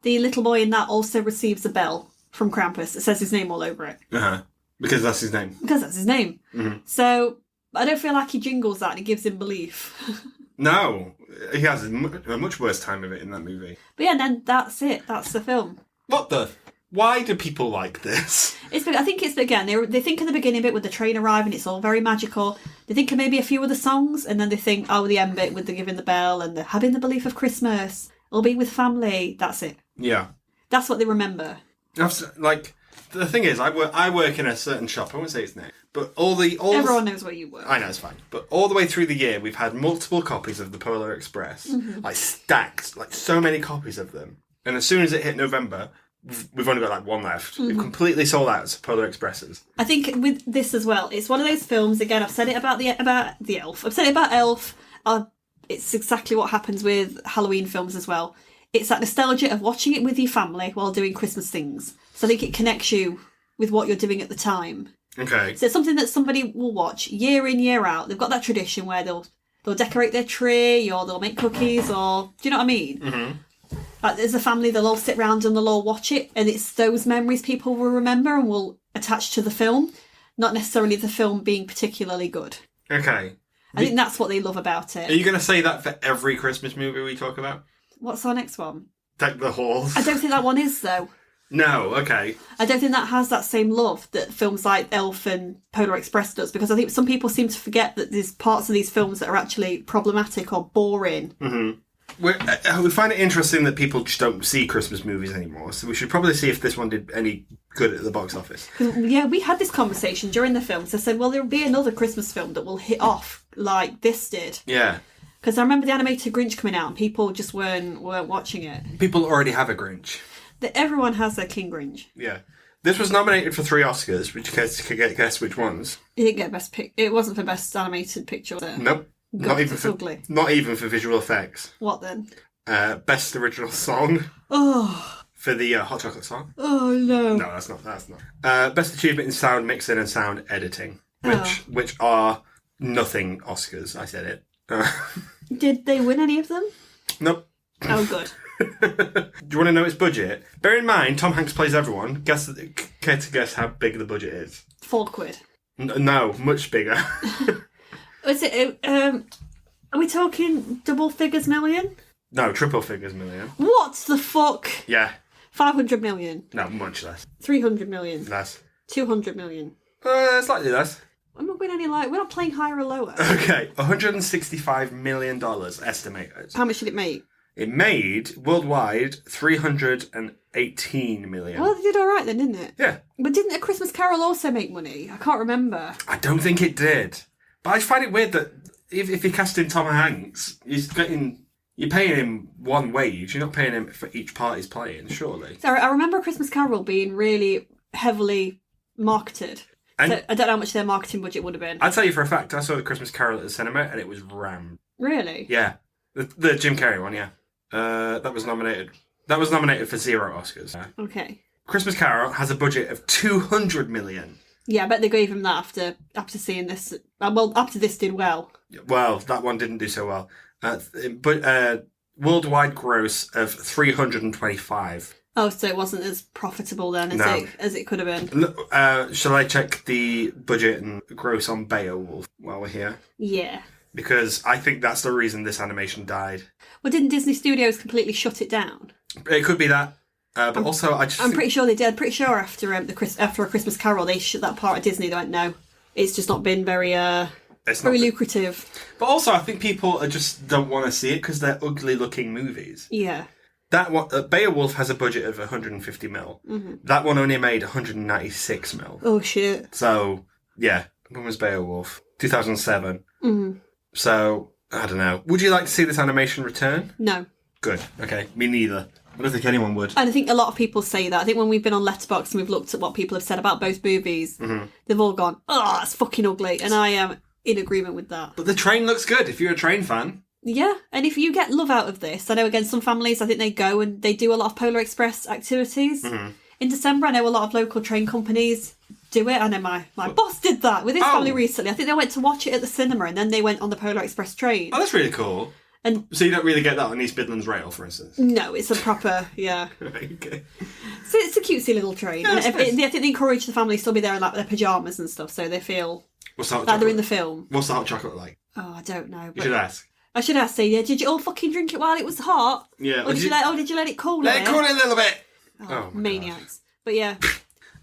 the little boy in that also receives a bell from Krampus. It says his name all over it. Uh-huh. Because that's his name. Because that's his name. Mm-hmm. So I don't feel like he jingles that and it gives him belief. No. He has a much worse time of it in that movie. But yeah, and then that's it. That's the film. What the... Why do people like this? I think it's, again, they think in the beginning bit with the train arriving, it's all very magical. They think of maybe a few of the songs, and then they think, oh, the end bit with the giving the bell and the having the belief of Christmas, or being with family. That's it. Yeah. That's what they remember. Like, the thing is, I work in a certain shop. I won't say its name, but everyone knows where you work. I know, it's fine. But all the way through the year, we've had multiple copies of the Polar Express, like stacked, like so many copies of them. And as soon as it hit November, we've only got like one left. We've completely sold out of Polar Expresses. I think with this as well, it's one of those films. Again, I've said it about the Elf. I've said it about Elf. It's exactly what happens with Halloween films as well. It's that nostalgia of watching it with your family while doing Christmas things. So I think it connects you with what you're doing at the time. Okay. So it's something that somebody will watch year in, year out. They've got that tradition where they'll decorate their tree, or they'll make cookies, or do you know what I mean? Mm-hmm. Like, there's a family, they'll all sit round and they'll all watch it, and it's those memories people will remember and will attach to the film, not necessarily the film being particularly good. Okay. I think that's what they love about it. Are you going to say that for every Christmas movie we talk about? What's our next one? Deck the Halls. I don't think that one is, though. No, okay. I don't think that has that same love that films like Elf and Polar Express does, because I think some people seem to forget that there's parts of these films that are actually problematic or boring. Mm-hmm. We find it interesting that people just don't see Christmas movies anymore, so we should probably see if this one did any good at the box office. Yeah, we had this conversation during the films. I said, well, there'll be another Christmas film that will hit off like this did. Yeah. Because I remember the animated Grinch coming out and people just weren't watching it. People already have a Grinch. Everyone has their King Grinch. Yeah. This was nominated for 3 Oscars, which you could guess which ones. It didn't get Best Picture. It wasn't for Best Animated Picture, was it? Nope. Not even for visual effects. What then? Best original song. Oh. For the Hot Chocolate song. Oh no. No, that's not. Best achievement in sound mixing and sound editing, which are nothing Oscars. I said it. Did they win any of them? Nope. Oh, good. Do you want to know its budget? Bear in mind, Tom Hanks plays everyone. Care to guess how big the budget is? £4. No, much bigger. Is it? Are we talking double figures million? No, triple figures million. What the fuck? Yeah. 500 million. No, much less. 300 million. Less. 200 million. Slightly less. I'm not going any lower. We're not playing higher or lower. Okay, $165 million estimated. How much did it make? It made, worldwide, $318 million. Well, they did all right then, didn't it? Yeah. But didn't A Christmas Carol also make money? I can't remember. I don't think it did. But I find it weird that if you're casting Tom Hanks, you're paying him one wage. You're not paying him for each part he's playing, surely. So I remember A Christmas Carol being really heavily marketed. And so I don't know how much their marketing budget would have been. I'll tell you for a fact, I saw The Christmas Carol at the cinema and it was rammed. Really? Yeah. The Jim Carrey one, yeah. That was nominated for 0 Oscars. Okay. Christmas Carol has a budget of $200 million. Yeah, I bet they gave him that after seeing this. Well, after this did well. Well, that one didn't do so well. But worldwide gross of 325. Oh, so it wasn't as profitable then as it could have been. Shall I check the budget and gross on Beowulf while we're here? Yeah. Because I think that's the reason this animation died. Well, didn't Disney Studios completely shut it down? It could be that. But I'm pretty sure they did. I'm pretty sure after A Christmas Carol, they shut that part of Disney. They went, no, it's just not been very It's Very not lucrative. But also, I think people just don't want to see it because they're ugly-looking movies. Yeah. That one, Beowulf has a budget of 150 mil. Mm-hmm. That one only made 196 mil. Oh, shit. So, yeah. When was Beowulf? 2007. Mm-hmm. So, I don't know. Would you like to see this animation return? No. Good. Okay. Me neither. I don't think anyone would. And I think a lot of people say that. I think when we've been on Letterboxd and we've looked at what people have said about both movies, they've all gone, oh, it's fucking ugly. And I am in agreement with that. But the train looks good if you're a train fan. Yeah, and if you get love out of this, I know again some families, I think they go and they do a lot of Polar Express activities. In December, I know a lot of local train companies do it. I know my boss did that with his family recently. I think they went to watch it at the cinema and then they went on the Polar Express train. Oh, that's really cool. And so you don't really get that on East Midlands Rail, for instance? No, it's a proper, yeah. Okay. So it's a cutesy little train. Yeah, And I think they encourage the families to be there in like their pyjamas and stuff, so they feel like they're in the film. What's the hot chocolate like? Oh, I don't know. You should ask. I should ask, say, did you all fucking drink it while it was hot? Yeah. Or did you let it cool? Let it cool a little bit. Oh maniacs. God. But yeah.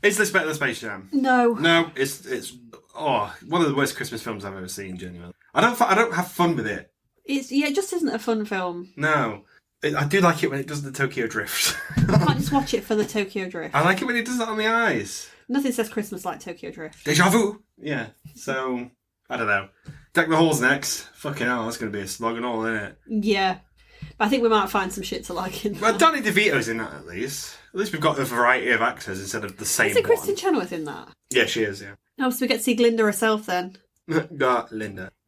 Is this better than Space Jam? No. No, it's one of the worst Christmas films I've ever seen, genuinely. I don't have fun with it. It just isn't a fun film. No. I do like it when it does the Tokyo Drift. I can't just watch it for the Tokyo Drift. I like it when it does that on the eyes. Nothing says Christmas like Tokyo Drift. Deja vu! Yeah, so, I don't know. Deck the Halls next. Fucking hell, that's going to be a slog and all, isn't it? Yeah. But I think we might find some shit to like in that. Well, Danny DeVito's in that, at least. At least we've got a variety of actors instead of the same one. Is it Kristen Chenoweth in that? Yeah, she is, yeah. Oh, so we get to see Glinda herself then. Linda.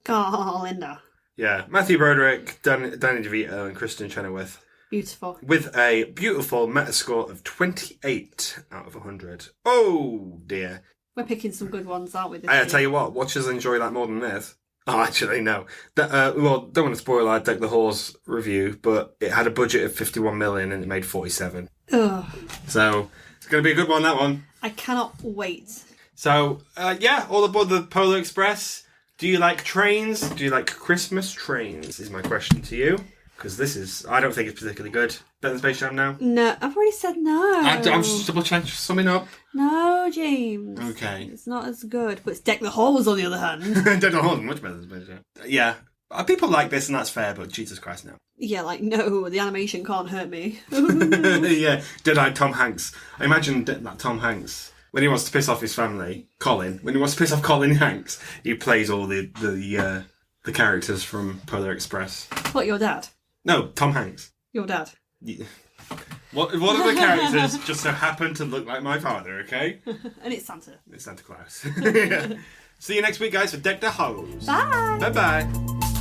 Oh, Linda. Yeah, Matthew Broderick, Danny DeVito, and Kristen Chenoweth. Beautiful. With a beautiful Metascore of 28 out of 100. Oh, dear. We're picking some good ones, aren't we? I tell you what, watchers enjoy that more than this. Oh, actually, no. Well, don't want to spoil our Deck the Halls review, but it had a budget of 51 million and it made 47. Ugh. So, it's going to be a good one, that one. I cannot wait. So, yeah, all aboard the Polar Express. Do you like trains? Do you like Christmas trains? Is my question to you. Because I don't think it's particularly good. Better than Space Jam now? No, I've already said no. I'm just double checking, summing up. No, James. Okay. It's not as good. But it's Deck the Halls on the other hand. Deck the Halls much better than Space Jam. Yeah. People like this and that's fair, but Jesus Christ, no. Yeah, like, no, the animation can't hurt me. Yeah, Dead-eyed Tom Hanks. I imagine that Tom Hanks, when he wants to piss off his family, when he wants to piss off Colin Hanks, he plays all the characters from Polar Express. What, your dad? No, Tom Hanks. Your dad? Yeah. What of the characters just so happen to look like my father, okay? And it's Santa. It's Santa Claus. Yeah. See you next week, guys, for Deck the Halls. Bye. Bye-bye.